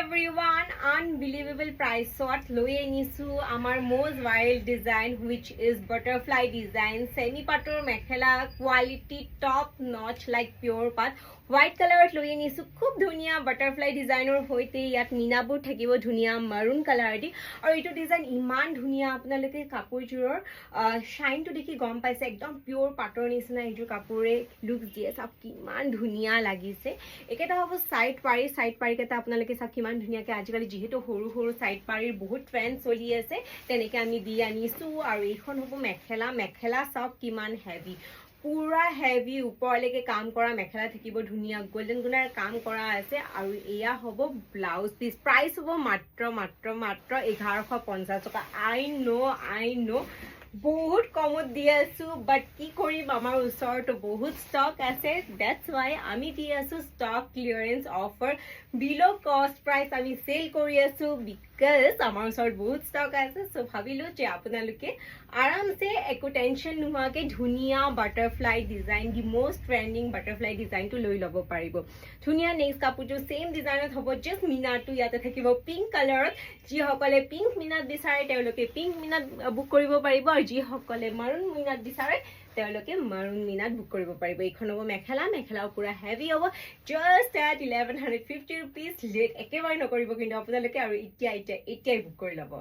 everyone, unbelievable price shot loye nisu amar most viral design which is butterfly design semi pator mekhela quality top notch like pure path white color loye nisu khub dhuniya butterfly designer hoite yat mina bur thakibo dhuniya maroon color di aru etu design iman dhuniya apnaloke kapur juror shine to dekhi gom paise ekdom pure pator nisna eju kapure looks die sab kiman dhuniya lagise eketa hobo side pari keta apnaloke sab kiman dhuniya ke ajikali jihetu horu side parir bahut trend choli ase teneke ami di anisu aru ekhon hobo mekhela sab kiman heavy পুরা heavy উপৰলৈকে কাম কৰা মেখেলা থাকিব ধুনিয়া golden গুনাৰ কাম কৰা আছে আৰু এয়া হ'ব ব্লাউজ পিস প্ৰাইস হ'ব মাত্ৰ 1150 টকা আই নো বহুত কমত দি আছো বাট কি কৰিম আমাৰ ওচৰতো বহুত ষ্টক আছে দ্যাটস ওয়াই আমি দি আছো ষ্টক ক্লিয়াৰেন্স অফাৰ বিলো কস্ট প্ৰাইস আমি সেল কৰি আছো বিকজ আমাৰ ওচৰত বহুত ষ্টক আছে সো ভাবিলো যে আপোনালোকে আৰামসে একো টেনশন নোহোৱাকে ধুনিয়া butterfly design the most trending butterfly design টো লৈ ল'ব পাৰিব ধুনিয়া নেক্সট কাপোৰটো সেম ডিজাইনত হ'ব জাস্ট মিনাটো ইয়াতে থাকিব পিংক কালাৰত যি সকলে পিংক মিনাত বিচাৰে তেওঁলোকে পিংক মিনাত বুক কৰিব পাৰিব আৰু যি সকলে মাৰুন মিনাত বিচাৰে তেওঁলোকে মাৰুন মিনাত বুক কৰিব পাৰিব এইখন হ'ব মেখেলাও পুৰা হেভি হ'ব জাস্ট এট 1150 rupees লেট একেবাৰে নকৰিব কিন্তু আপোনালোকে আৰু এতিয়াই বুক কৰি ল'ব